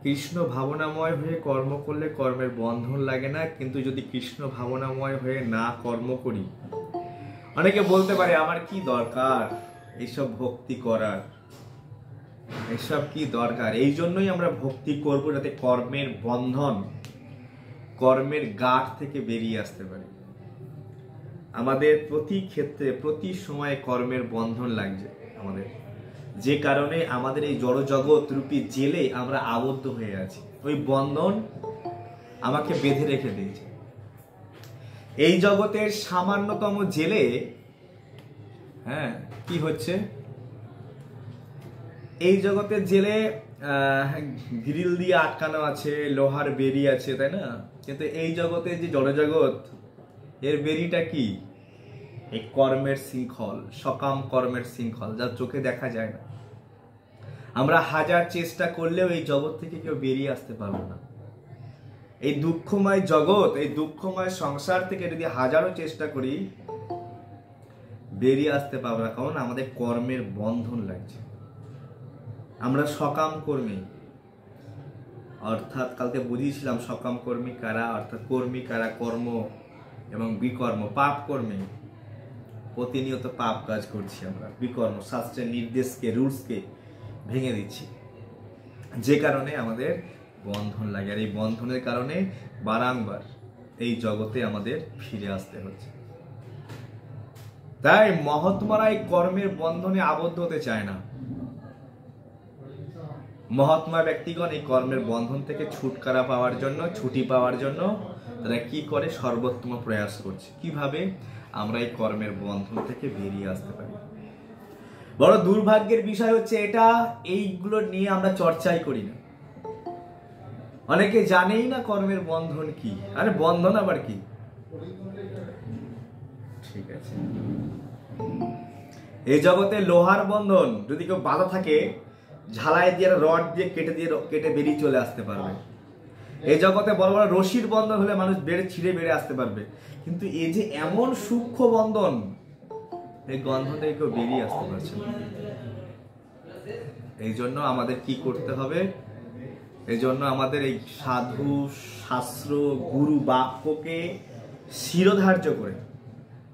কৃষ্ণ ভাবনাময় হয়ে কর্ম করলে কর্মের বন্ধন লাগে না, কিন্তু যদি কৃষ্ণ ভাবনাময় হয়ে না কর্ম করি, অনেকে বলতে পারে আমার কি দরকার এইসব ভক্তি করার, এসব কি দরকার। এই জন্যই আমরা ভক্তি করব, যাতে কর্মের বন্ধন, কর্মের গাঁট থেকে বেরিয়ে আসতে পারি। আমাদের প্রতি ক্ষেত্রে প্রতি সময় কর্মের বন্ধন লাগছে আমাদের, যে কারণে আমাদের এই জড় জগৎ রূপী জেলে আমরা আবদ্ধ হয়ে আছি। ওই বন্ধন আমাকে বেঁধে রেখে দিয়েছে। এই জগতের সামান্যতম জেলে কি হচ্ছে, এই জগতের জেলে গ্রিল দিয়ে আটকানো আছে, লোহার বেরি আছে, তাই না? কিন্তু এই জগতের যে জড় জগৎ, এর বেরিটা কি? এই কর্মের শৃঙ্খল, সকাম কর্মের শৃঙ্খল, যা চোখে দেখা যায় না। আমরা হাজার চেষ্টা করলেও এই জগৎ থেকে কেউ বেরিয়ে আসতে পারবো না। এই দুঃখময় জগৎ, এই দুঃখময় সংসার থেকে যদি হাজারো চেষ্টা করি, বেরিয়ে আসতে পারবো না। কারণ আমাদের কর্মের বন্ধন লাগছে। আমরা সকাম কর্মী, অর্থাৎ কালকে বুঝিয়েছিলাম সকাম কর্মী কারা, অর্থাৎ কর্মী কারা, কর্ম এবং বিকর্ম, পাপ কর্মী। প্রতিনিয়ত পাপ কাজ করছি আমরা, বিকর্ম, শাস্ত্রের নির্দেশকে, রুলসকে ভেঙে দিচ্ছি, যে কারণে আমাদের বন্ধন লাগে। আর এই বন্ধনের কারণে বারংবার এই জগতে আমাদের ফিরে আসতে হচ্ছে। তাই মহাত্মারা এই কর্মের বন্ধনে আবদ্ধ হতে চায় না। মহাত্মা ব্যক্তিগণ এই কর্মের বন্ধন থেকে ছুটকারা পাওয়ার জন্য, ছুটি পাওয়ার জন্য তারা কি করে? সর্বোত্তম প্রয়াস করছে কিভাবে আমরা এই কর্মের বন্ধন থেকে বেরিয়ে আসতে পারি। বড় দুর্ভাগ্যের বিষয় হচ্ছে এটা, এইগুলো নিয়ে আমরা চর্চাই করি না। অনেকে জানেই না কর্মের বন্ধন কি। আরে বন্ধন আবার কি? ঠিক আছে, এই জগতে লোহার বন্ধন যদি কেউ বাধা থাকে, ঝালাই দিয়ে রড দিয়ে কেটে বেরিয়ে চলে আসতে পারবে। এই জগতে বড় বড় রশির বন্ধন হলে মানুষ ছিঁড়ে বেড়ে আসতে পারবে। কিন্তু এই যে এমন সূক্ষ্ম বন্ধন, এই গন্ধন থেকে কেউ বেরিয়ে আসতে পারছে না। এই জন্য আমাদের কি করতে হবে? এই জন্য আমাদের এই সাধু, শাস্ত্র, গুরু বাক্যকে শিরোধার্য করে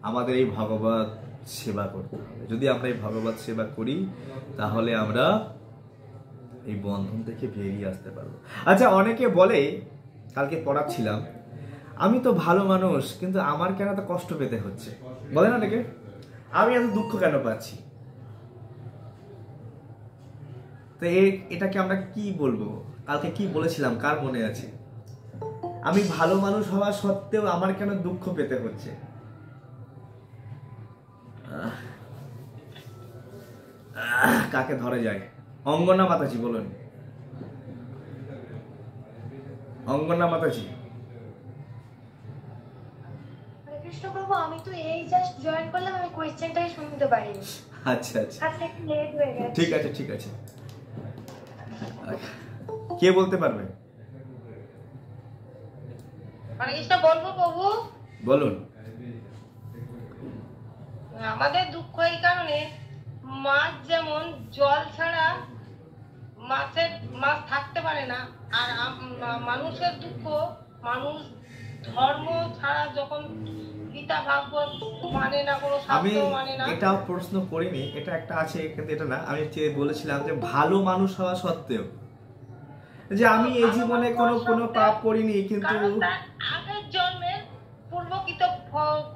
আমাদের এই ভগবত সেবা করতে হবে। যদি আমরা এই ভগবত সেবা করি, তাহলে আমরা এই বন্ধন থেকে বেরিয়ে আসতে পারবো। আচ্ছা, অনেকে বলে, কালকে পড়াচ্ছিলাম, আমি তো ভালো মানুষ, কিন্তু আমার কেন এত কষ্ট পেতে হচ্ছে? বলে না অনেকে, আমি এত দুঃখ কেন পাচ্ছি? তো এটাকে আমরা কি বলবো? কালকে কি বলেছিলাম, কার মনে আছে? আমি ভালো মানুষ হওয়া সত্ত্বেও আমার কেন দুঃখ পেতে হচ্ছে? কাকে ধরে যায়? অঙ্গনা মাতাজি বলুন, অঙ্গনা মাতাজি। কৃষ্ণ প্রভু, আমি তো এই জাস্ট জয়েন করলাম, আমি কোশ্চেনটাই শুনতে পারিনি। আচ্ছা আচ্ছা, আচ্ছা, একটু লেট হয়ে গেছে। ঠিক আছে ঠিক আছে। কে বলতে পারবে? হরে কৃষ্ণ বলবো প্রভু? বলুন। আমাদের দুঃখ এই কারণে, মাছ যেমন জল ছাড়া মাছ থাকতে পারে না, আর মানুষের দুঃখ, মানুষ ধর্ম ছাড়া যখন গীতা ভাগবত মানে না, কোনো শাস্ত্র মানে না। আমি এটাও প্রশ্ন করিনি, এটা একটা আছে, কিন্তু এটা না। আমি বলেছিলাম যে ভালো মানুষ হওয়া সত্ত্বেও, যে আমি এই জীবনে কোনো পাপ করিনি, কিন্তু আগের জন্মের পূর্বকৃত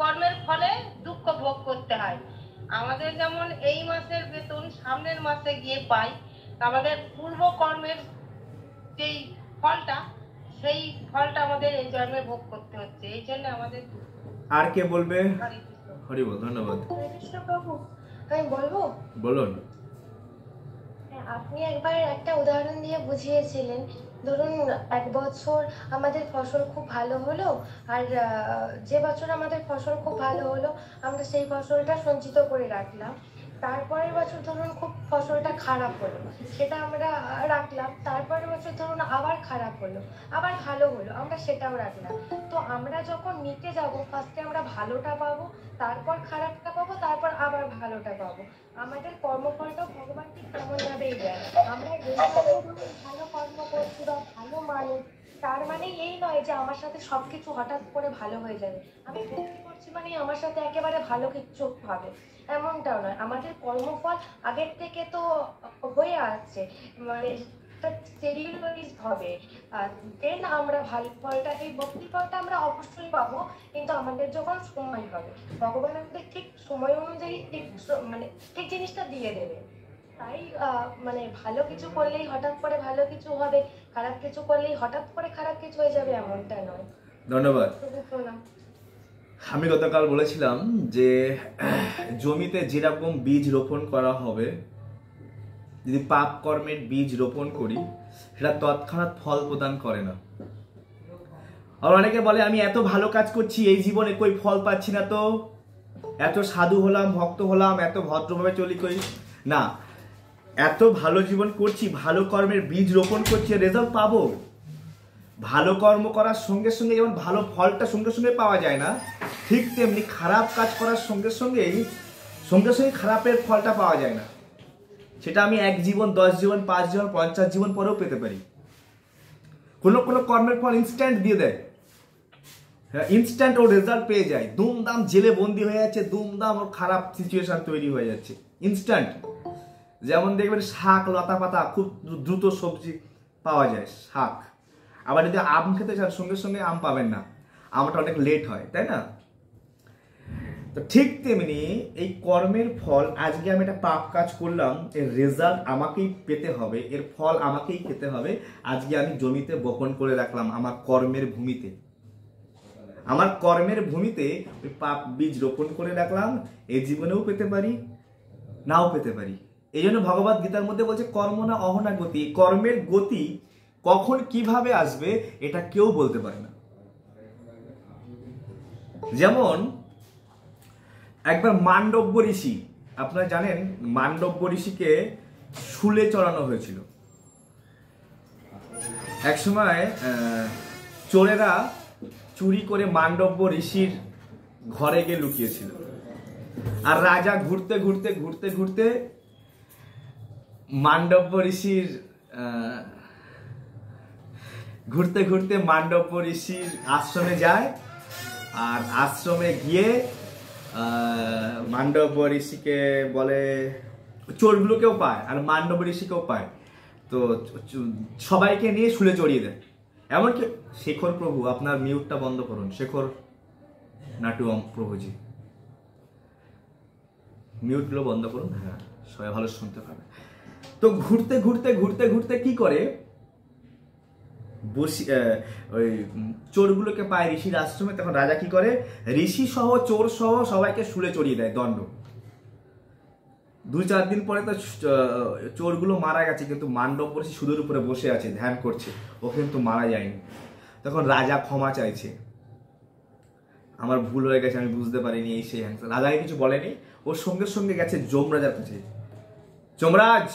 কর্মের ফলে দুঃখ ভোগ করতে হয়। আমাদের যেমন এই মাসের বেতন সামনের মাসে গিয়ে পাই, আমাদের পূর্ব কর্মের যেই ফলটা, সেই ফলটা আমাদের এই জন্মে ভোগ করতে হচ্ছে। এই জন্য আমাদের। আর কে বলবে? হরি বল। ধন্যবাদ। কৃষ্ণ প্রভু, আমি বলবো? বলুন। আপনি একবার একটা উদাহরণ দিয়ে বুঝিয়েছিলেন। ধরুন, এক বছর আমাদের ফসল খুব ভালো হলো, আর যে বছর আমাদের ফসল খুব ভালো হলো, আমরা সেই ফসলটা সঞ্চিত করে রাখলাম। তারপরের বছর ধরুন খুব ফসলটা খারাপ হলো, সেটা আমরা রাখলাম। তারপরের বছর ধরুন আবার খারাপ হলো, আবার ভালো হলো, আমরা সেটাও রাখলাম। তো আমরা যখন নিতে যাব, ফার্স্টে আমরা ভালোটা পাবো, তারপর খারাপটা পাবো, তারপর আবার ভালোটা পাবো। আমাদের কর্মফলটা ভগবান ঠিক তেমন ভাবেই দেয়। আমরা ভালো কর্ম করছি বা ভালো মানুষ, তার মানে এই নয় যে আমার সাথে সবকিছু হঠাৎ করে ভালো হয়ে যাবে। আমি ভক্তি করছি মানে আমার সাথে একেবারে ভালো কিছু হবে এমনটাও নয়। আমাদের কর্মফল আগের থেকে তো হয়ে আসছে, মানে শিডিউল ওয়াইজ হবে। দেন আমরা ভালো ফলটা, এই ভক্তি ফলটা আমরা অবশ্যই পাবো, কিন্তু আমাদের যখন সময় হবে ভগবান আমাদের ঠিক সময় অনুযায়ী ঠিক মানে ঠিক জিনিসটা দিয়ে দেবে। তাই মানে ভালো কিছু করলেই হঠাৎ করে ভালো কিছু হবে, খারাপ কিছু করলেই হঠাৎ করে খারাপ কিছু হয়ে যাবে এমনটা নয়। ধন্যবাদ। প্রণাম। আমি গতকাল বলেছিলাম যে জমিতে যেরকম বীজ রোপণ করা হবে, যদি পাপ কর্মের বীজ রোপণ করি সেটা তৎক্ষণাৎ ফল প্রদান করে না। আর অনেকে বলে আমি এত ভালো কাজ করছি এই জীবনে কই ফল পাচ্ছি না, তো এত সাধু হলাম, ভক্ত হলাম, এত ভদ্রভাবে চলি কই না, এত ভালো জীবন করছি, ভালো কর্মের বীজ রোপণ করছি, রেজাল্ট পাবো। ভালো কর্ম করার সঙ্গে সঙ্গে যেমন ভালো ফলটা সঙ্গে সঙ্গে পাওয়া যায় না, ঠিক তেমনি খারাপ কাজ করার সঙ্গে সঙ্গে খারাপের ফলটা পাওয়া যায় না। সেটা আমি 1 জীবন, 10 জীবন, 5 জীবন, 50 জীবন পরেও পেতে পারি। কোনো কর্মের ফল ইনস্ট্যান্ট দিয়ে দেয়, ইনস্ট্যান্ট ও রেজাল্ট পেয়ে যায়, দুমদাম জেলে বন্দি হয়ে যাচ্ছে, দুমদাম ওর খারাপ সিচুয়েশন তৈরি হয়ে যাচ্ছে ইনস্ট্যান্ট। যেমন দেখবেন শাক, লতা পাতা খুব দ্রুত সবজি পাওয়া যায়, শাক। আবার যদি আম খেতে চান সঙ্গে সঙ্গে আম পাবেন না, আমটা অনেক লেট হয়, তাই না? তো ঠিক তেমনি এই কর্মের ফল, আজকে আমি একটা পাপ কাজ করলাম, এর রেজাল্ট আমাকেই পেতে হবে, এর ফল আমাকেই খেতে হবে। আজকে আমি জমিতে বপন করে রাখলাম, আমার কর্মের ভূমিতে, আমার কর্মের ভূমিতে ওই পাপ বীজ রোপণ করে রাখলাম। এই জীবনেও পেতে পারি, নাও পেতে পারি। এই জন্য ভগবদ গীতার মধ্যে বলছে কর্ম না অহনা গতি। কর্মের গতি কখন কিভাবে আসবে এটা কেউ বলতে পারে না। যেমন একবার মান্ডব্য ঋষি, আপনারা জানেন মান্ডব্য ঋষিকে শুলে চড়ানো হয়েছিল। এক সময় চোরেরা চুরি করে মান্ডব্য ঋষির ঘরে গিয়ে লুকিয়েছিল। আর রাজা ঘুরতে ঘুরতে ঘুরতে ঘুরতে মান্ডব্য ঋষির আশ্রমে যায়। আর আশ্রমে গিয়ে মান্ডব্য ঋষিকে বলে, চোরগুলোকেও পায় আর মান্ডব্য ঋষিকেও পায়, তো সবাইকে নিয়ে শুলে চড়িয়ে দেয়। এমনকি শেখর প্রভু, আপনার মিউটটা বন্ধ করুন, শেখর নাটু প্রভুজি মিউটগুলো বন্ধ করুন, হ্যাঁ সবাই ভালো শুনতে পাবে। তো ঘুরতে ঘুরতে ঘুরতে ঘুরতে কি করে, ওই চোরগুলোকে পায় ঋষির আশ্রমে। তখন রাজা কি করে, ঋষি সহ চোর সহ সবাইকে শুলে চড়িয়ে দেয়, দণ্ড। 2-4 দিন পরে তো চোরগুলো মারা গেছে, কিন্তু মান্ডব্য ঋষি সুদের উপরে বসে আছে, ধ্যান করছে, ও কিন্তু মারা যায়নি। তখন রাজা ক্ষমা চাইছে, আমার ভুল হয়ে গেছে, আমি বুঝতে পারিনি, এই সেই হ্যান্সার। রাজাকে কিছু বলেনি, ওর সঙ্গে সঙ্গে গেছে যমরাজার কাছে। যমরাজ,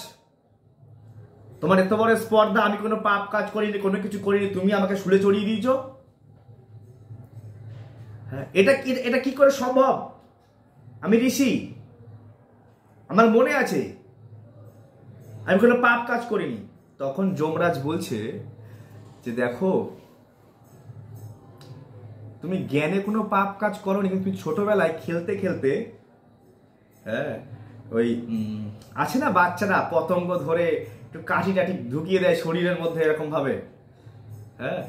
তোমার এত বড় স্পর্ধা, আমি কোনো পাপ কাজ করিনি, কোনো কিছু করিনি, তুমি আমাকে শুলে চড়িয়ে দিয়েছ। হ্যাঁ, এটা কি করে সম্ভব? আমি ঋষি, আমার মনে আছে আমি কোনো পাপ কাজ করিনি। তখন যমরাজ বলছে যে দেখো, তুমি জ্ঞানে কোনো পাপ কাজ করোনি, কিন্তু তুমি ছোটবেলায় খেলতে খেলতে, হ্যাঁ ওই আছে না বাচ্চারা পতঙ্গ ধরে একটু কাঠি টাঠি ঢুকিয়ে দেয় শরীরের মধ্যে এরকম ভাবে, হ্যাঁ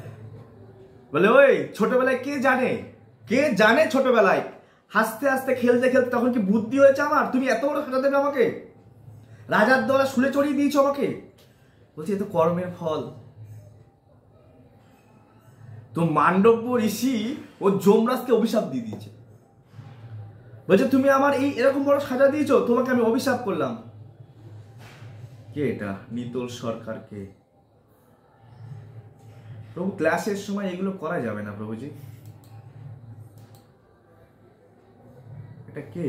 বলে ওই ছোটবেলায় কে জানে ছোটবেলায় হাসতে হাসতে খেলতে খেলতে তখন কি বুদ্ধি হয়েছে আমার, তুমি এত বড় সাজা দেবে আমাকে, রাজার দ্বারা শুলে চড়িয়ে দিয়েছ আমাকে। বলছি এ তো কর্মের ফল। তো মান্ডব্য ঋষি ও যমরাজকে অভিশাপ দিয়ে দিয়েছে, বলছে তুমি আমার এই এরকম বড় সাজা দিয়েছো, তোমাকে আমি অভিশাপ করলাম। কে এটা? নিতোল সরকারকে। প্রভু ক্লাসের সময় এগুলো করা যাবে না প্রভুজি, এটা কে?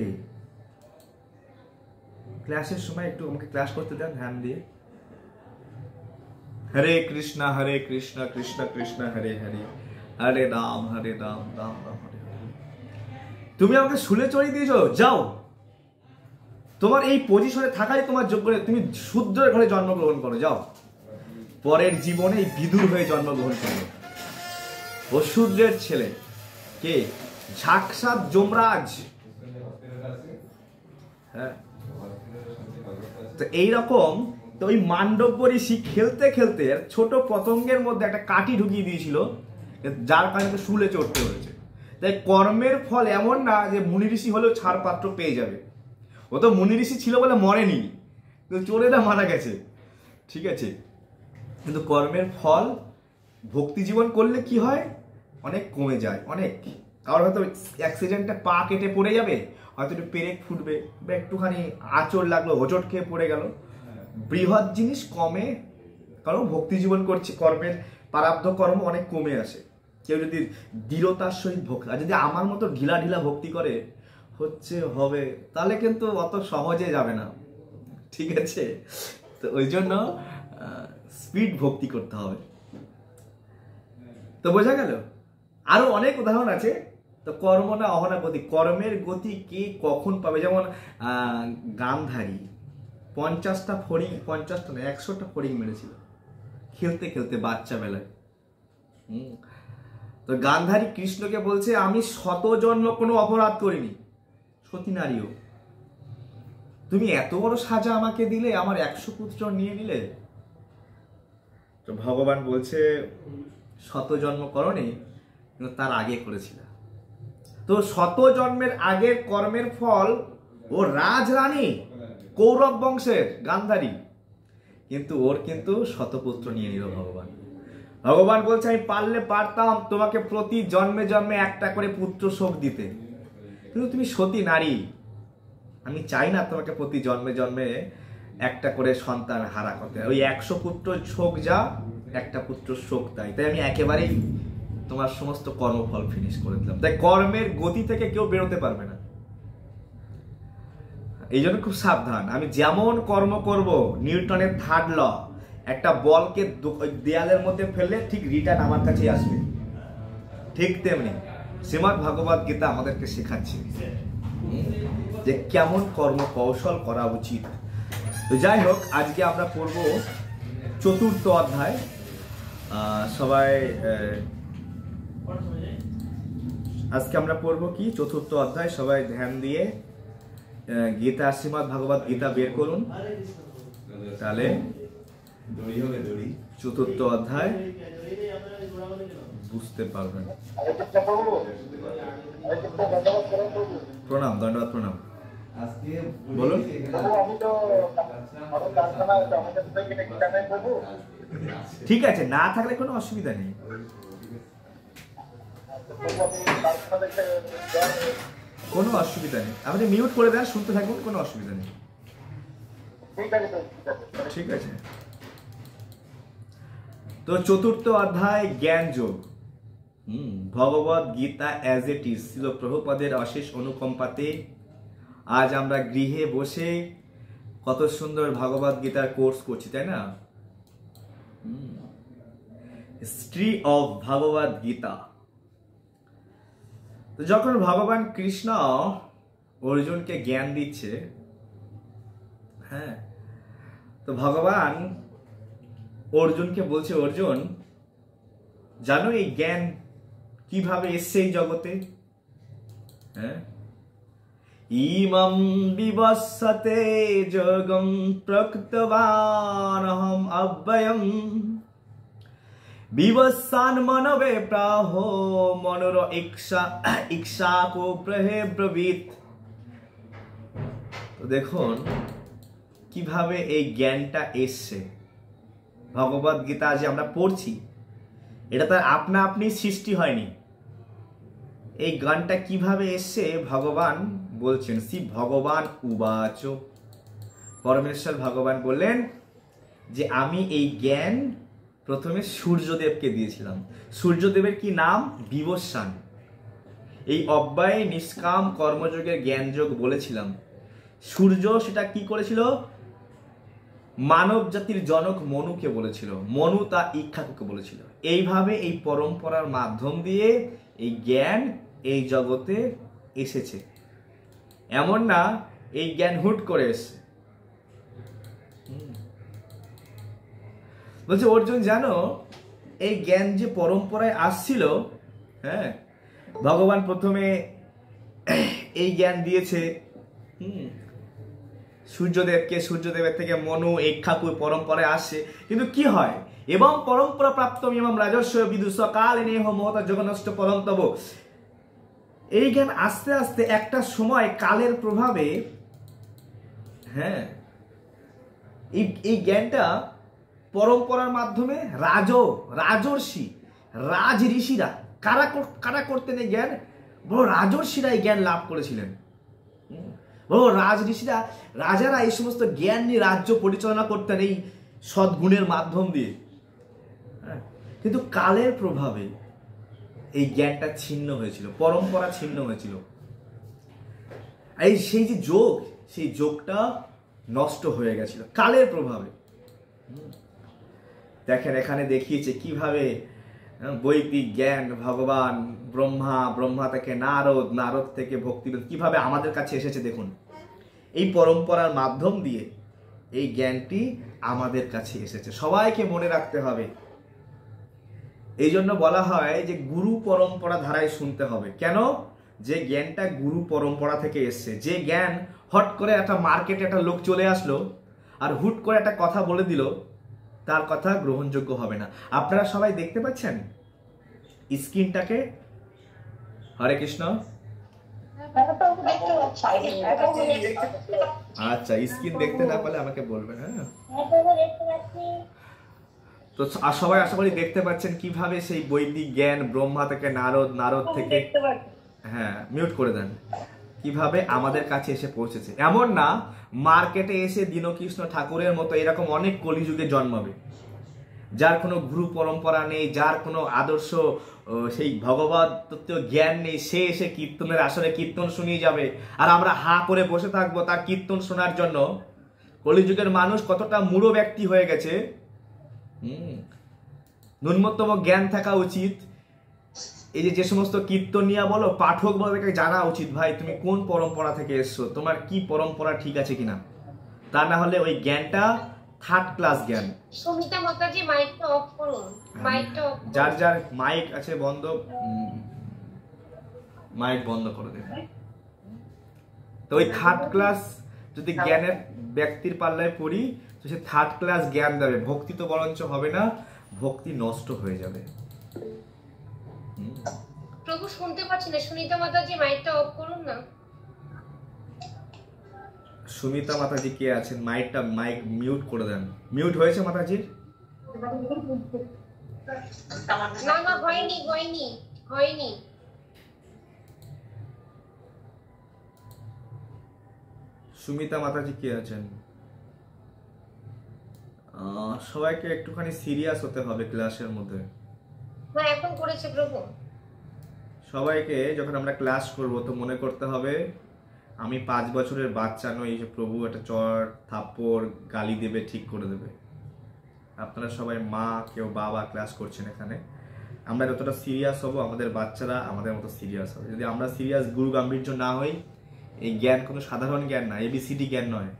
ক্লাসের সময় একটু আমাকে ক্লাস করতে দেন ধ্যান দিয়ে। হরে কৃষ্ণ কৃষ্ণ কৃষ্ণ হরে হরে, হরে রাম রাম রাম হরে হরে। তুমি আমাকে শুলে চড়িয়ে দিয়েছো, যাও, তোমার এই পজিশনে থাকাই তোমার যোগ্য, তুমি শূদ্রের ঘরে জন্মগ্রহণ করো, যাও। পরের জীবনে বিদুর হয়ে জন্মগ্রহণ করলো। ও শূদ্রের ছেলে, কে? সাক্ষাৎ যমরাজ। হ্যাঁ, তো এইরকম। তো ওই মান্ডব্য ঋষি খেলতে খেলতে ছোট পতঙ্গের মধ্যে একটা কাঠি ঢুকিয়ে দিয়েছিল, যার কারণে শুলে চড়তে হয়েছে। তাই কর্মের ফল এমন না যে মুনি ঋষি হলেও ছাড়পাত্র পেয়ে যাবে। ও তো মুনি ঋষি ছিল বলে মরেনি, কিন্তু চোরেরা মারা গেছে, ঠিক আছে। কিন্তু কর্মের ফল ভক্তি জীবন করলে কি হয়, অনেক কমে যায়। অনেক, কারণ হয়তো অ্যাক্সিডেন্টে পা কেটে পড়ে যাবে, হয়তো একটু পেরেক ফুটবে, বা একটুখানি আঁচড় লাগলো, হোঁচট খেয়ে পড়ে গেল, বৃহৎ জিনিস কমে। কারণ ভক্তি জীবন করছে, কর্মের প্রারব্ধ কর্ম অনেক কমে আসে। কেউ যদি দৃঢ়তার সহিত ভক্তি, আর যদি আমার মতো ঢিলা ঢিলা ভক্তি করে হবে, তাহলে কিন্তু অত সহজে যাবে না, ঠিক আছে। তো ওই জন্য স্পিড ভক্তি করতে হবে। তো বোঝা গেল। আরো অনেক উদাহরণ আছে। তো কর্ম না অহনা গতি, কর্মের গতি কে কখন পাবে। যেমন গান্ধারী 50টা ফড়িং, 50টা না 100টা ফড়িং মেরেছিল খেলতে খেলতে বাচ্চা বেলায়। তো গান্ধারী কৃষ্ণকে বলছে, আমি 100 জন্ম কোনো অপরাধ করিনি, সতী নারীও, তুমি এত বড় সাজা আমাকে দিলে, আমার 100 পুত্র নিয়ে নিলে। তো ভগবান বলছে, 100 জন্ম করনি, কিন্তু তার আগে করেছিল। তো 100 জন্মের আগের কর্মের ফল, ও রাজরানী কৌরব বংশের গান্ধারী, কিন্তু ওর কিন্তু 100 পুত্র নিয়ে নিল ভগবান। ভগবান বলছে, আমি পারলে পারতাম তোমাকে প্রতি জন্মে জন্মে একটা করে পুত্র শোক দিতে, কিন্তু তুমি সতী নারী, আমি চাই না তোমাকে প্রতি জন্মে জন্মে একটা করে সন্তান হারা করতে। ওই 100 পুত্র শোক যা, একটা পুত্র শোক তাই। তাই আমি একেবারেই তোমার সমস্ত কর্মফল ফিনিশ করে দিলাম। তাই কর্মের গতি থেকে কেউ বেরোতে পারবে না। এই জন্য খুব সাবধান। আমি যেমন কর্ম করব, নিউটনের 3rd ল, একটা বলকে দেয়ালের মধ্যে ফেললে ঠিক রিটার্ন আমার কাছেই আসবে, ঠিক তেমনি শ্রীমদ্ ভগবদ গীতা আমাদেরকে শেখাচ্ছে যে কেমন কর্ম কৌশল করা উচিত। তো যাই হোক, আজকে আমরা পড়ব 4র্থ অধ্যায়। সবাই আজকে আমরা পড়ব কি 4র্থ অধ্যায়। সবাই ধ্যান দিয়ে গীতা, শ্রীমদ্ ভগবদ গীতা বের করুন, তাহলে 4র্থ অধ্যায় বুঝতে পারবেন। প্রণাম, দণ্ডবাদ প্রণাম। বলুন। ঠিক আছে, না থাকলে কোনো অসুবিধা নেই। কোনো অসুবিধা নেই, আপনি মিউট করে দেন, শুনতে থাকুন, কোনো অসুবিধা নেই। ঠিক আছে। তো 4র্থ অধ্যায় জ্ঞান যোগ। ভগবদ গীতা অ্যাজ ইট ইজ, ছিল প্রভুপাদের অশেষ অনুকম্পাতে আজ আমরা গৃহে বসে কত সুন্দর ভগবদ গীতার কোর্স করছি, তাই না? হিস্ট্রি অফ ভগবদ গীতা। তো যখন ভগবান কৃষ্ণ অর্জুনকে জ্ঞান দিচ্ছে, হ্যাঁ, তো ভগবান অর্জুনকে বলছে, অর্জুন জানো এই জ্ঞান কিভাবে এসছে এই জগতে? হ্যাঁ, ইমম বিবস্বতে যোগম প্রকৃতবানহম অব্যয়ম বিবস্বান মনবে প্রাহ মনোর ইক্ষাকো প্রহে ব্রবীত। তো দেখুন কিভাবে এই জ্ঞানটা এসছে। ভগবদ গীতা যে আমরা পড়ছি, এটা তার আপনা আপনি সৃষ্টি হয়নি। এই জ্ঞানটা কিভাবে এসছে ভগবান বলছেন। শ্রী ভগবান উবাচ, পরমেশ্বর ভগবান বললেন যে আমি এই জ্ঞান প্রথমে সূর্যদেবকে দিয়েছিলাম। সূর্যদেবের কি নাম? বিবস্বান। এই অব্যয় নিষ্কাম কর্মযোগের জ্ঞানযোগ বলেছিলাম। সূর্য সেটা কি করেছিল? মানব জাতির জনক মনুকে বলেছিল, মনু তা ইক্ষাকুকে বলেছিল। এইভাবে এই পরম্পরার মাধ্যম দিয়ে এই জ্ঞান এই জগতে এসেছে। এমন না এই জ্ঞান হুট করে এসছে। বলছে অর্জুন জানো এই জ্ঞান যে পরম্পরায় আসছিল, হ্যাঁ, ভগবান প্রথমে এই জ্ঞান দিয়েছে সূর্যদেবকে, সূর্যদেবের থেকে মনু ইক্ষাকু পরম্পরায় আসছে। কিন্তু কি হয়, এবং পরম্পরা প্রাপ্ত ইমাম রাজস্ব বিদুষ কাল নেহ মহতা জগনষ্ট পরন্তব, এই জ্ঞান আস্তে আস্তে একটা সময় কালের প্রভাবে, হ্যাঁ, এই জ্ঞানটা পরম্পরার মাধ্যমে রাজর্ষি রাজ ঋষিরা কারা করতেন এই জ্ঞান, বড় রাজর্ষিরা এই জ্ঞান লাভ করেছিলেন। বড় রাজ ঋষিরা, রাজারা এই সমস্ত জ্ঞান নিয়ে রাজ্য পরিচালনা করতেন এই সদ্গুণের মাধ্যম দিয়ে। কিন্তু কালের প্রভাবে এই জ্ঞানটা ছিন্ন হয়েছিল, পরম্পরা ছিন্ন হয়েছিল। এই সেই যে যোগ, সেই যোগটা নষ্ট হয়ে গেছিল কালের প্রভাবে। দেখেন এখানে দেখিয়েছে কিভাবে বৈদিক জ্ঞান, ভগবান ব্রহ্মা থেকে নারদ থেকে ভক্তিবেদ কিভাবে আমাদের কাছে এসেছে। দেখুন এই পরম্পরার মাধ্যম দিয়ে এই জ্ঞানটি আমাদের কাছে এসেছে, সবাইকে মনে রাখতে হবে। এই জন্য বলা হয় যে গুরু পরম্পরা ধারায় শুনতে হবে। কেন? যে জ্ঞানটা গুরু পরম্পরা থেকে এসছে। যে জ্ঞান হট করে একটা মার্কেটে একটা লোক চলে আসলো আর হুট করে একটা কথা বলে দিল, তার কথা গ্রহণযোগ্য হবে না। আপনারা সবাই দেখতে পাচ্ছেন স্ক্রিনটাকে? হরে কৃষ্ণ। আচ্ছা, স্ক্রিন দেখতে না পেলে আমাকে বলবেন। হ্যাঁ, তো সবাই আশা করি দেখতে পাচ্ছেন কিভাবে সেই বৈদিক জ্ঞান ব্রহ্মা থেকে নারদ থেকে, হ্যাঁ মিউট করে দেন, কিভাবে আমাদের কাছে এসে পৌঁছেছে। এমন না মার্কেটে এসে দীনকৃষ্ণ ঠাকুরের মতো এরকম অনেক কলিযুগে জন্মাবে, যার কোনো গুরু পরম্পরা নেই, যার কোনো আদর্শ সেই ভগবত তত্ত্ব জ্ঞান নেই, সে এসে কীর্তনের আসরে কীর্তন শুনিয়ে যাবে আর আমরা হা করে বসে থাকবো তার কীর্তন শোনার জন্য। কলিযুগের মানুষ কতটা মূঢ় ব্যক্তি হয়ে গেছে। ন্যূনতম জ্ঞান থাকা উচিত। এই যে সমস্ত কীর্তনিয়া বলো, পাঠক বলো, তাকে জানা উচিত ভাই তুমি কোন পরম্পরা থেকে এসছো, তোমার কি পরম্পরা ঠিক আছে কিনা। তা না হলে ওই জ্ঞানটা থার্ড ক্লাস জ্ঞান। সুমিতা মাতাজি মাইকটা অফ করুন, মাইকটা অফ। যার মাইক আছে বন্ধ, মাইক বন্ধ করে দেন। তো ওই থার্ড ক্লাস যদি জ্ঞানের ব্যক্তির পাল্লায় পড়ি, তো সে থার্ড ক্লাস জ্ঞান দেবে, ভক্তি তো বরঞ্চ হবে না, ভক্তি নষ্ট হয়ে যাবে। প্রভু শুনতে পাচ্ছি না, সুনিতা মাতাজি মাইকটা অফ করুন না। সুমিতা মাতাজি কে আছেন? মাইক মিউট করে দেন। মিউট হয়েছে মাতাজির? না হয়নি। সুমিতা মাতাজি কে আছেন? সবাইকে একটুখানি সিরিয়াস হতে হবে ক্লাসের মধ্যে। হ্যাঁ এখন করেছে প্রভু। সবাইকে যখন আমরা ক্লাস করব তো মনে করতে হবে আমি 5 বছরের বাচ্চা নই যে প্রভু একটা চর থাপ্পড় গালি দেবে, ঠিক করে দেবে। আপনারা সবাই মা, কেউ বাবা ক্লাস করছেন এখানে। আমরা যতটা সিরিয়াস হব, আমাদের বাচ্চারা আমাদের মতো সিরিয়াস হবে। যদি আমরা সিরিয়াস, গুরু গাম্ভীর্য না হই, এই জ্ঞান কোনো সাধারণ জ্ঞান না, এবিসিডি জ্ঞান নয়।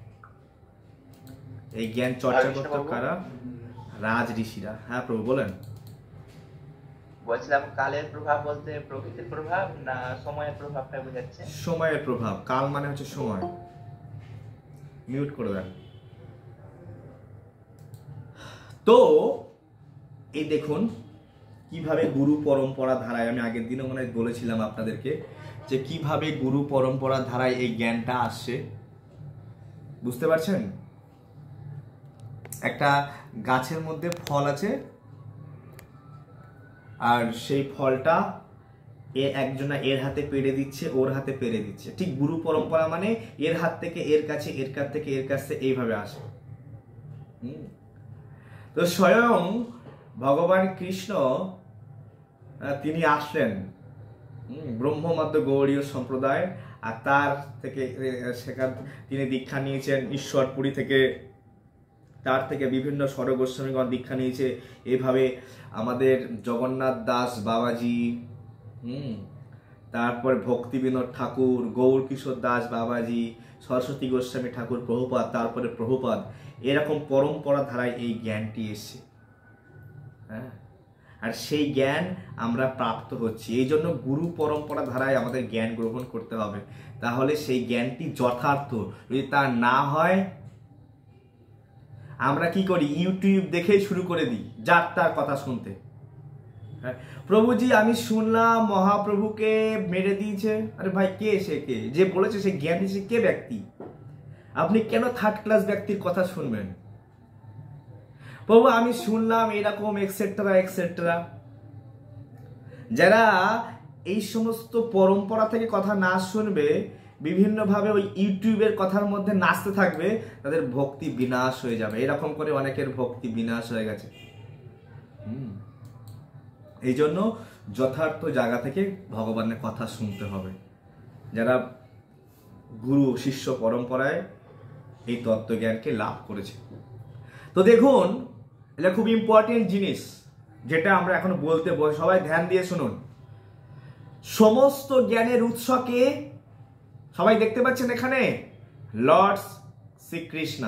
এই জ্ঞান চর্চা করতে কারা? রাজ ঋষিরা। হ্যাঁ প্রভু বলেন। বলছিলাম কালের প্রভাব বলতে প্রকৃতির প্রভাব না সময়ের প্রভাবটা বোঝাচ্ছে? সময়ের প্রভাব। কাল মানে হচ্ছে সময়। মিউট করে দেন। তো এই দেখুন কিভাবে গুরু পরম্পরা ধারায়, আমি আগের দিনও মনে বলেছিলাম আপনাদেরকে যে কিভাবে গুরু পরম্পরা ধারায় এই জ্ঞানটা আসছে। বুঝতে পারছেন? একটা গাছের মধ্যে ফল আছে আর সেই ফলটা একজনা এর হাতে পেড়ে দিচ্ছে, ওর হাতে পেড়ে দিচ্ছে। ঠিক গুরু পরম্পরা মানে এর হাত থেকে এর কাছে, এর কাছ থেকে এর কাছে, এইভাবে আসে। তো স্বয়ং ভগবান কৃষ্ণ তিনি আসলেন ব্রহ্মমধ্য গৌড়ীয় সম্প্রদায়, আর তার থেকে সেখান তিনি দীক্ষা নিয়েছেন ঈশ্বরপুরী থেকে, তার থেকে বিভিন্ন স্বরগোস্বামীগণ দীক্ষা নিয়েছে। এভাবে আমাদের জগন্নাথ দাস বাবাজি, তারপর ভক্তি বিনোদ ঠাকুর, গৌর কিশোর দাস বাবাজি, সরস্বতী গোস্বামী ঠাকুর, প্রভুপাদ, তারপরে প্রভুপাদ, এরকম পরম্পরা ধারায় এই জ্ঞানটি এসছে। হ্যাঁ, আর সেই জ্ঞান আমরা প্রাপ্ত হচ্ছি। এই জন্য গুরু পরম্পরা ধারায় আমাদের জ্ঞান গ্রহণ করতে হবে, তাহলে সেই জ্ঞানটি যথার্থ। যদি তা না হয়, আমরা কি করি, ইউটিউব দেখেই শুরু করে দিই যার তার কথা শুনতে। হ্যাঁ, প্রভুজি আমি শুনলাম মহাপ্রভুকে মেরে দিয়েছে। আরে ভাই, কে সে, কে যে বলেছে, সে জ্ঞান দিয়েছে কে ব্যক্তি? আপনি কেন থার্ড ক্লাস ব্যক্তির কথা শুনবেন? প্রভু আমি শুনলাম এরকম এক্সেট্রা এক্সেট্রা। যারা এই সমস্ত পরম্পরা থেকে কথা না শুনবে, বিভিন্নভাবে ওই ইউটিউবের কথার মধ্যে নাচতে থাকবে, তাদের ভক্তি বিনাশ হয়ে যাবে। এরকম করে অনেকের ভক্তি বিনাশ হয়ে গেছে। এই জন্য যথার্থ জায়গা থেকে ভগবানের কথা শুনতে হবে, যারা গুরু শিষ্য পরম্পরায় এই তত্ত্বজ্ঞানকে লাভ করেছে। তো দেখুন, এটা খুব ইম্পর্টেন্ট জিনিস যেটা আমরা এখন বলতে, সবাই ধ্যান দিয়ে শুনুন। সমস্ত জ্ঞানের উৎসকে সবাই দেখতে পাচ্ছেন এখানে, লর্ড শ্রীকৃষ্ণ।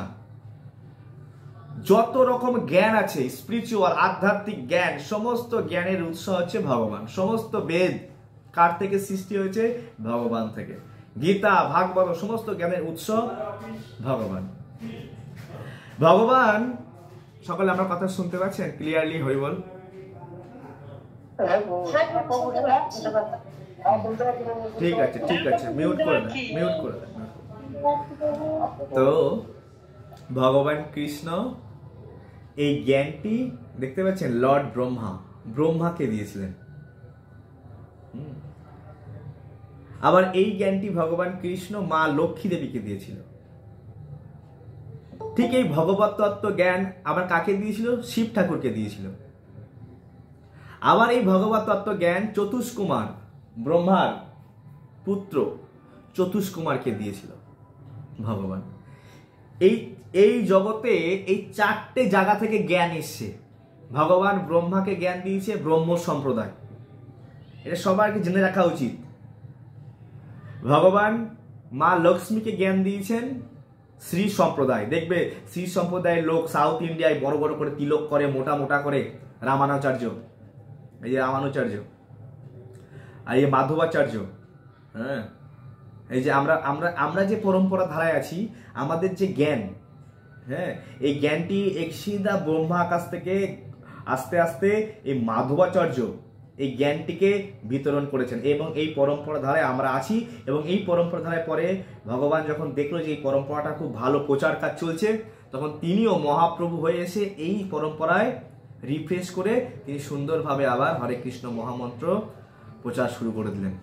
যত রকম জ্ঞান আছে, স্পিরিচুয়াল আধ্যাত্মিক জ্ঞান, সমস্ত জ্ঞানের উৎস হচ্ছে ভগবান। সমস্ত বেদ কার থেকে সৃষ্টি হয়েছে? ভগবান থেকে। গীতা, ভাগবত, সমস্ত জ্ঞানের উৎস ভগবান। ভগবান, সকলে আমার কথা শুনতে পাচ্ছেন ক্লিয়ারলি? হরি বল। ঠিক আছে, ঠিক আছে, মিউট করে দেন, মিউট করে দেন। তো ভগবান কৃষ্ণ এই জ্ঞানটি দেখতে পাচ্ছেন লর্ড ব্রহ্মাকে দিয়েছিলেন। আবার এই জ্ঞানটি ভগবান কৃষ্ণ মা লক্ষ্মী দেবীকে দিয়েছিল। ঠিক এই ভগবত তত্ত্ব জ্ঞান আবার কাকে দিয়েছিল? শিব ঠাকুরকে দিয়েছিল। আবার এই ভগবত তত্ত্ব জ্ঞান চতুষ্কুমার, ব্রহ্মার পুত্র চতুষ্কুমারকে দিয়েছিল ভগবান। এই জগতে এই চারটে জায়গা থেকে জ্ঞান এসছে। ভগবান ব্রহ্মাকে জ্ঞান দিয়েছে ব্রহ্ম সম্প্রদায়, এটা সবাইকে জেনে রাখা উচিত। ভগবান মা লক্ষ্মীকে জ্ঞান দিয়েছেন শ্রী সম্প্রদায়। দেখবে শ্রী সম্প্রদায়ের লোক সাউথ ইন্ডিয়ায় বড় বড় করে তিলক করে, মোটা মোটা করে। রামানুচার্য, এই যে রামানুচার্য, আর এই মাধবাচার্য। হ্যাঁ, এই যে আমরা যে পরম্পরা ধারায় আছি, আমাদের যে জ্ঞান, হ্যাঁ, এই জ্ঞানটি একশিদা ব্রহ্মা আকাশ থেকে আস্তে আস্তে এই মাধবাচার্য এই জ্ঞানটিকে বিতরণ করেছেন। এবং এই পরম্পরা ধারায় আমরা আছি। এবং এই পরম্পরা ধারায় পরে ভগবান যখন দেখলো যে এই পরম্পরাটা খুব ভালো প্রচার কাজ চলছে, তখন তিনিও মহাপ্রভু হয়ে এসে এই পরম্পরায় রিফ্রেশ করে তিনি সুন্দরভাবে আবার হরে কৃষ্ণ মহামন্ত্র প্রচার শুরু করে দিলেন।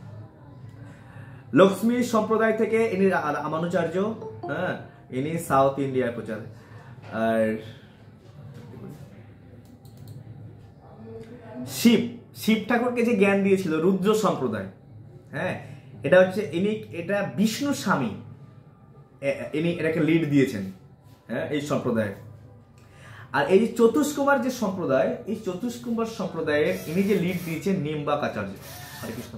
লক্ষ্মী সম্প্রদায় থেকে ইনি রামানুচার্য, হ্যাঁ, ইনি সাউথ ইন্ডিয়ার প্রচার। আর শিব ঠাকুরকে যে জ্ঞান দিয়েছিল রুদ্র সম্প্রদায়, হ্যাঁ, এটা হচ্ছে এটা বিষ্ণু স্বামী ইনি এটাকে লিড দিয়েছেন, হ্যাঁ, এই সম্প্রদায়। আর এই চতুষ্কুমার যে সম্প্রদায়, এই চতুষ্কুমার সম্প্রদায়ের ইনি যে লিড দিয়েছেন নিম্বাকাচার্য। হরে কৃষ্ণ।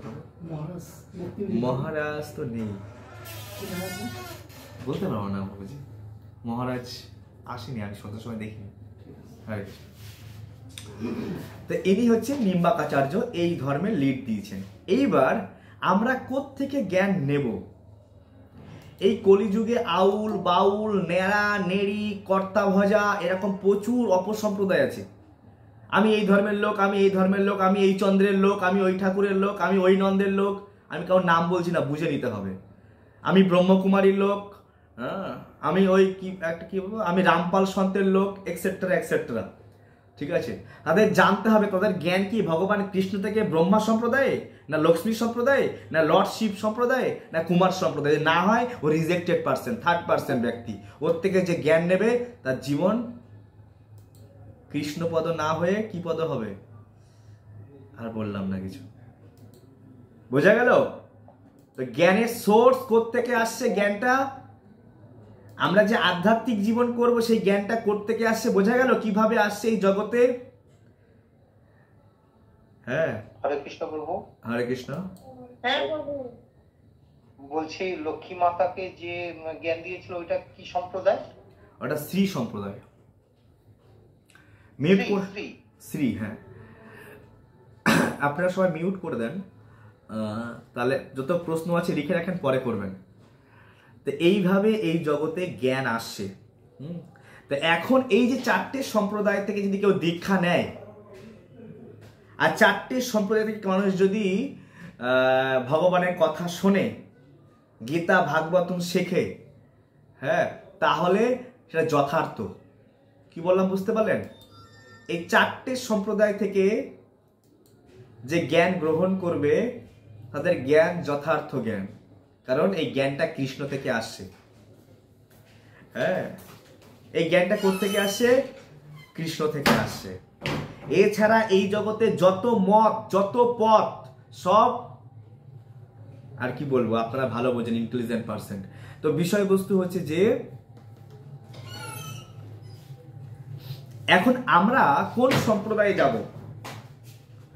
মহারাজ তো নেই, বলতে পারবো না বাবুজি, মহারাজ আসেনি, আমি সন্ধ্যার সময় দেখিনি। হরে কৃষ্ণ। তো ইনি হচ্ছে নিম্বাকাচার্য, এই ধর্মের লিড দিয়েছেন। এইবার আমরা কোত্থেকে জ্ঞান নেব? এই কলিযুগে আউল বাউল, নেড়া নেড়ি, কর্তা ভজা, এরকম প্রচুর অপসম্প্রদায় আছে। আমি এই ধর্মের লোক, আমি এই ধর্মের লোক, আমি এই চন্দ্রের লোক, আমি ওই ঠাকুরের লোক, আমি ওই নন্দের লোক। আমি কারোর নাম বলছি না, বুঝে নিতে হবে। আমি ব্রহ্মকুমারীর লোক, হ্যাঁ, আমি ওই কি বলবো, আমি রামপাল সন্তের লোক, এক্সেট্রা এক্সেট্রা। ঠিক আছে, তাদের জানতে হবে তাদের জ্ঞান কি ভগবান কৃষ্ণ থেকে ব্রহ্মা সম্প্রদায়ে, না লক্ষ্মী সম্প্রদায়ে, না লর্ড শিব সম্প্রদায়ে, না কুমার সম্প্রদায়ে। না হয় ও রিজেক্টেড পার্সন, থার্ড পার্সন ব্যক্তি। ওর থেকে যে জ্ঞান নেবে তার জীবন কৃষ্ণপদ না হয়ে কি পদ হবে? আর বললাম না কিছু, বোঝা গেল? তো জ্ঞানের সোর্স কোত্থেকে আসছে? জ্ঞানটা আমরা যে আধ্যাত্মিক জীবন করব সেই জ্ঞানটা কোত্থেকে আসছে? বোঝা গেল কিভাবে আসছে এই জগতে? হ্যাঁ, হরে কৃষ্ণ প্রভু। হরে কৃষ্ণ। হ্যাঁ প্রভু, বলছি লক্ষ্মী মাতাকে যে জ্ঞান দিয়েছিল ওইটা কি সম্প্রদায়? ওটা শ্রী সম্প্রদায়। শ্রী, হ্যাঁ, আপনারা সবাই মিউট করে দেন, তাহলে যত প্রশ্ন আছে লিখে রাখেন, পরে করবেন। তো এইভাবে এই জগতে জ্ঞান আসছে। তো এখন এই যে 4টে সম্প্রদায় থেকে যদি কেউ দীক্ষা নেয়, আর 4টে সম্প্রদায় থেকে মানুষ যদি ভগবানের কথা শোনে, গীতা ভাগবতম শেখে, হ্যাঁ, তাহলে সেটা যথার্থ। কি বললাম বুঝতে পারলেন? এই 4টে সম্প্রদায় থেকে যে জ্ঞান গ্রহণ করবে তাদের জ্ঞান যথার্থ জ্ঞান, কারণ এই জ্ঞানটা কৃষ্ণ থেকে আসছে। হ্যাঁ, এই জ্ঞানটা কোত্থেকে আসছে? কৃষ্ণ থেকে আসছে। এছাড়া এই জগতে যত মত, যত পথ, সব আর কি বলবো, আপনারা ভালো বোঝেন, ইন্টেলিজেন্ট পার্সন। তো বিষয়বস্তু হচ্ছে যে এখন আমরা কোন সম্প্রদায়ে যাব?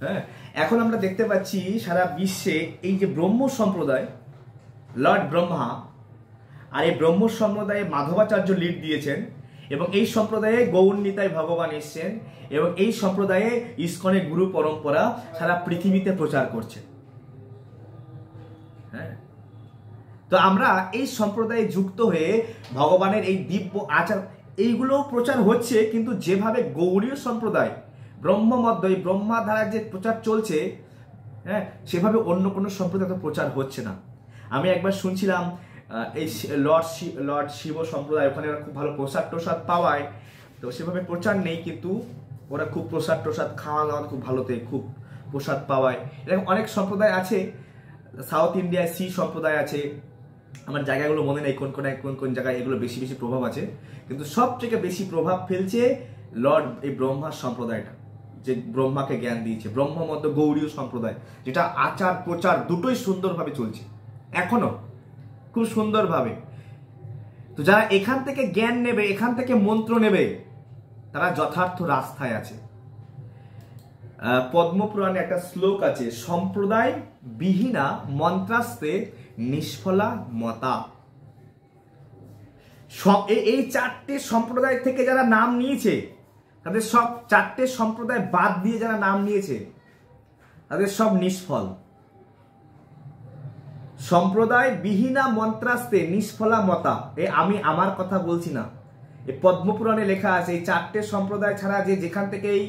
হ্যাঁ, এখন আমরা দেখতে পাচ্ছি সারা বিশ্বে এই যে ব্রহ্ম সম্প্রদায়, লর্ড ব্রহ্মা, আর এই ব্রহ্ম সম্প্রদায়ে মাধবাচার্য লিড দিয়েছেন, এবং এই সম্প্রদায়ে গৌর নিতাই ভগবান এসছেন, এবং এই সম্প্রদায়ে ইসকনের গুরু পরম্পরা সারা পৃথিবীতে প্রচার করছে। হ্যাঁ, তো আমরা এই সম্প্রদায়ে যুক্ত হয়ে ভগবানের এই দিব্য আচার এইগুলো প্রচার হচ্ছে, কিন্তু যেভাবে গৌড়ীয় সম্প্রদায় ব্রহ্মমধ্য এই ব্রহ্মাধারার যে প্রচার চলছে, হ্যাঁ, সেভাবে অন্য কোনো সম্প্রদায় তো প্রচার হচ্ছে না। আমি একবার শুনছিলাম এই লর্ড শিব সম্প্রদায়, ওখানে ওরা খুব ভালো প্রসাদ টোসাদ পাওয়ায়, তো সেভাবে প্রচার নেই, কিন্তু ওরা খুব প্রসাদ টোসাদ খাওয়া দাওয়া খুব ভালোতে, খুব প্রসাদ পাওয়ায়। এরকম অনেক সম্প্রদায় আছে। সাউথ ইন্ডিয়ায় সি সম্প্রদায় আছে, আমার জায়গাগুলো মনে নেই কোন কোন জায়গায় এগুলো বেশি বেশি প্রভাব আছে, কিন্তু সব থেকে বেশি প্রভাব ফেলছে লর্ড এই ব্রহ্মার সম্প্রদায়টা, যে ব্রহ্মাকে জ্ঞান দিয়েছে, ব্রহ্মমধ্য গৌড়ীয় সম্প্রদায়, যেটা আচার প্রচার দুটোই সুন্দরভাবে চলছে এখনো, খুব সুন্দরভাবে। তো যারা এখান থেকে জ্ঞান নেবে, এখান থেকে মন্ত্র নেবে, তারা যথার্থ রাস্তায় আছে। পদ্মপুরাণে একটা শ্লোক আছে, সম্প্রদায় বিহীনা মন্ত্রাস্তে নিষ্ফলা মতা। এই 4টে সম্প্রদায় থেকে যারা নাম নিয়েছে, তাদের সব 4টে সম্প্রদায় বাদ দিয়ে যারা নাম নিয়েছে, তাদের সব নিষ্ফল। সম্প্রদায় বিহীনা মন্ত্রাস্তে নিষ্ফলা মতা, আমি আমার কথা বলছি না, এই পদ্মপুরাণে লেখা আছে। এই 4টে সম্প্রদায় ছাড়া যে যেখান থেকেই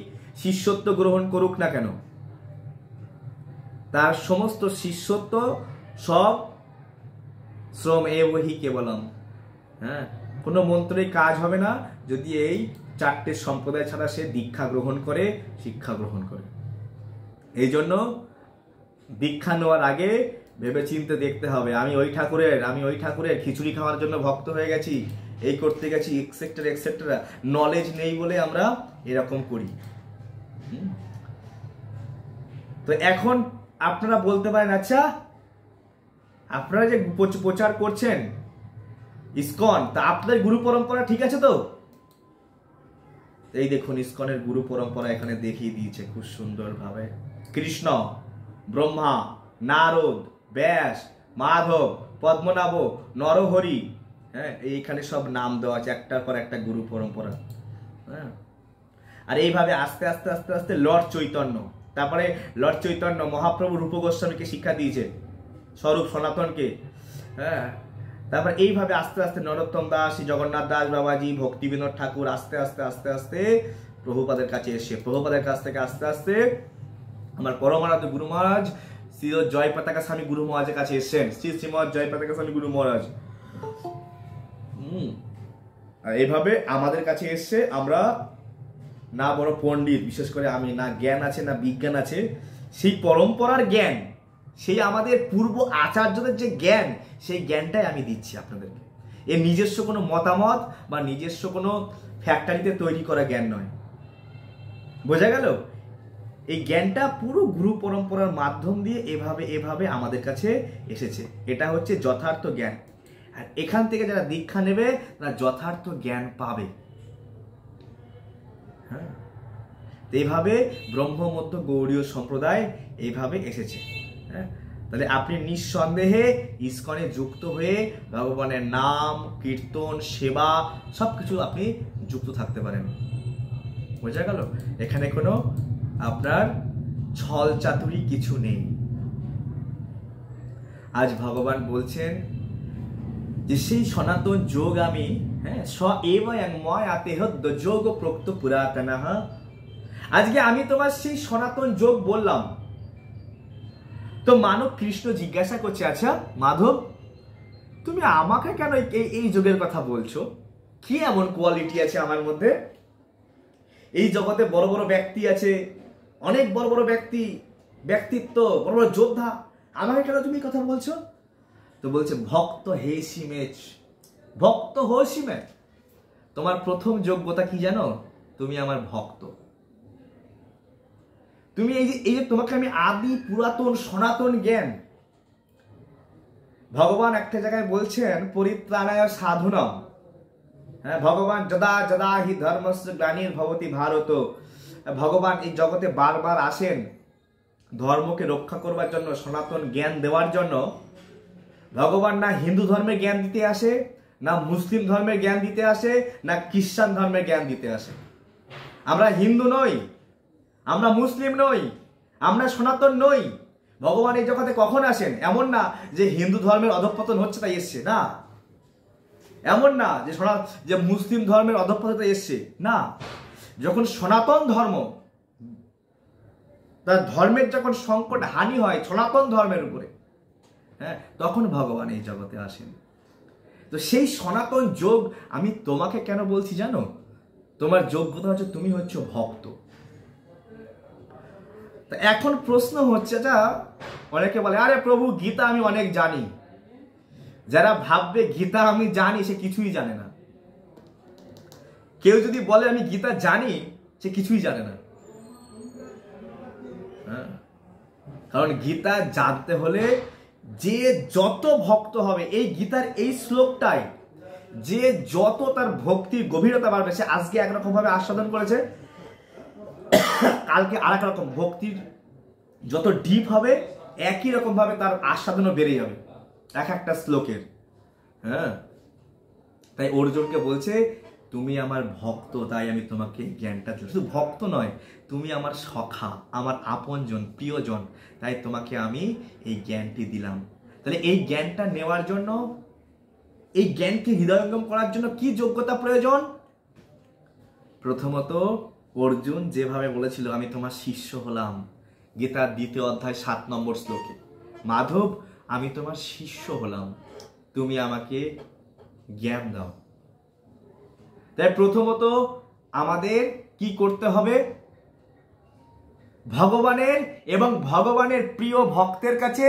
শিষ্যত্ব গ্রহণ করুক না কেন, তার সমস্ত শিষ্যত্ব সব শ্রম এবহি কেবলম। হ্যাঁ, কোনো মন্ত্রে কাজ হবে না যদি এই 4টে সম্প্রদায় ছাড়া সে দীক্ষা গ্রহণ করে, শিক্ষা গ্রহণ করে। এই জন্য দীক্ষা নেওয়ার আগে ভেবে চিন্তে দেখতে হবে, আমি ওই ঠাকুরের খিচুড়ি খাওয়ার জন্য ভক্ত হয়ে গেছি, এই করতে গেছি, এক্সেট্রা এক্সেট্রা। নলেজ নেই বলে আমরা এরকম করি। তো এখন আপনারা বলতে পারেন, আচ্ছা আপনারা যে প্রচার করছেন ইসকন, তা আপনাদের গুরু পরম্পরা ঠিক আছে তো? এই দেখুন ইসকনের গুরু পরম্পরা এখানে দেখিয়ে দিয়েছে খুব সুন্দরভাবে। কৃষ্ণ, ব্রহ্মা, নারদ, ব্যাস, মাধব, পদ্মনাভ, নরহরি, হ্যাঁ, এইখানে সব নাম দেওয়া আছে, একটার পর একটা গুরু পরম্পরা। হ্যাঁ, আর এইভাবে আস্তে আস্তে আস্তে আস্তে লর্ড চৈতন্য, তারপরে লর্ড চৈতন্য মহাপ্রভু রূপ গোস্বামীকে শিক্ষা দিয়েছে, স্বরূপ সনাতনকে। হ্যাঁ, তারপর এইভাবে আস্তে আস্তে নরোত্তম দাস, জগন্নাথ দাস বাবাজি, ভক্তি বিনোদ ঠাকুর আস্তে আস্তে আস্তে আস্তে প্রভুপাদের কাছে এসে, প্রভুপাদের কাছ থেকে আস্তে আস্তে আমার পরমারাধ্য গুরু মহারাজ শ্রী জয় পতাকা স্বামী গুরু মহারাজের কাছে এসেছেন, শ্রী শ্রীমৎ জয় পতাকা স্বামী গুরু মহারাজ। আর এইভাবে আমাদের কাছে এসছে। আমরা না বড় পণ্ডিত, বিশেষ করে আমি, না জ্ঞান আছে না বিজ্ঞান আছে, সেই পরম্পরার জ্ঞান, সেই আমাদের পূর্ব আচার্যদের যে জ্ঞান, সেই জ্ঞানটাই আমি দিচ্ছি আপনাদেরকে। এর নিজস্ব কোনো মতামত বা নিজস্ব কোনো ফ্যাক্টরিতে তৈরি করা জ্ঞান নয়। বোঝা গেল? এই জ্ঞানটা পুরো গুরু পরম্পরার মাধ্যম দিয়ে এভাবে এভাবে আমাদের কাছে এসেছে। এটা হচ্ছে যথার্থ জ্ঞান। আর এখান থেকে যারা দীক্ষা নেবে তারা যথার্থ জ্ঞান পাবে। হ্যাঁ, এইভাবে ব্রহ্মমধ্য গৌড়ীয় সম্প্রদায় এইভাবে এসেছে। হ্যাঁ, তাহলে আপনি নিঃসন্দেহে ইসকনে যুক্ত হয়ে ভগবানের নাম, কীর্তন, সেবা সবকিছু আপনি যুক্ত থাকতে পারেন। বোঝা গেল? এখানে কোনো আপনার ছল চাতুরি কিছু নেই। আজ ভগবান বলছেন যে সেই সনাতন যোগ আমি, হ্যাঁ, স এব ময় আতেহ যোগ প্রক্ত পুরাতনঃ, আজকে আমি তোমার সেই সনাতন যোগ বললাম। তো মানব কৃষ্ণ জিজ্ঞাসা করছে, আচ্ছা মাধব, তুমি আমাকে কেন এই যোগের কথা বলছো? কি এমন কোয়ালিটি আছে আমার মধ্যে? এই জগতে বড় বড় ব্যক্তি আছে, অনেক বড় বড় ব্যক্তিত্ব, বড় বড় যোদ্ধা, আমাকে কেন তুমি কথা বলছো? তো বলছে ভক্ত হে সিমেচ, ভক্ত হো সিমেচ। তোমার প্রথম যোগ্যতা কি জানো? তুমি আমার ভক্ত। তুমি এই যে তোমাকে আমি আদি পুরাতন সনাতন জ্ঞান, ভগবান একটা জায়গায় বলছেন পরিত্রাণায় সাধনম, হ্যাঁ, ভগবান যদা যদা হি ধর্মস্য গ্লানির্ভবতি ভারত, ভগবান এই জগতে বারবার আসেন ধর্মকে রক্ষা করবার জন্য, সনাতন জ্ঞান দেওয়ার জন্য। ভগবান না হিন্দু ধর্মের জ্ঞান দিতে আসে, না মুসলিম ধর্মের জ্ঞান দিতে আসে, না খ্রিস্টান ধর্মের জ্ঞান দিতে আসে। আমরা হিন্দু নই, আমরা মুসলিম নই, আমরা সনাতন নই। ভগবান এই জগতে কখন আসেন? এমন না যে হিন্দু ধর্মের অধঃপতন হচ্ছে তাই এসছে, না। এমন না যে মুসলিম ধর্মের অধঃপতন তাই এসছে, না। যখন সনাতন ধর্ম, তার ধর্মের যখন সংকট হানি হয় সনাতন ধর্মের উপরে, হ্যাঁ, তখন ভগবান এই জগতে আসেন। তো সেই সনাতন যোগ আমি তোমাকে কেন বলছি জানো? তোমার যোগ্যতা হচ্ছে তুমি হচ্ছে ভক্ত। এখন প্রশ্ন হচ্ছে, যা অনেকে বলে আরে প্রভু গীতা আমি অনেক জানি। যারা ভাববে গীতা আমি জানি, সে কিছুই জানে না। কেউ যদি বলে আমি গীতা জানি, সে কিছুই জানে না। কারণ গীতা জানতে হলে যে যত ভক্ত হবে, এই গীতার এই শ্লোকটাই যে যত তার ভক্তির গভীরতা বাড়বে, সে আজকে একরকম ভাবে আস্বাদন করেছে, কালকে আর এক রকম। ভক্তির যত ডিপ হবে, একই রকম ভাবে তার আস্বাদনও বেড়ে যাবে এক একটা শ্লোকের। হ্যাঁ, তাই অর্জুনকে বলছে তুমি আমার ভক্ত, তাই আমি তোমাকে জ্ঞানটা দিলাম। শুধু ভক্ত নয়, তুমি আমার সখা, আমার আপনজন, প্রিয়জন, তাই তোমাকে আমি এই জ্ঞানটি দিলাম। তাহলে এই জ্ঞানটা নেওয়ার জন্য, এই জ্ঞানকে হৃদয়ঙ্গম করার জন্য কি যোগ্যতা প্রয়োজন? প্রথমত অর্জুন যেভাবে বলেছিল আমি তোমার শিষ্য হলাম, গীতার 2য় অধ্যায় 7 নম্বর শ্লোকে, মাধব আমি তোমার শিষ্য হলাম, তুমি আমাকে জ্ঞান দাও। তাই প্রথমত আমাদের কি করতে হবে? ভগবানের এবং ভগবানের প্রিয় ভক্তের কাছে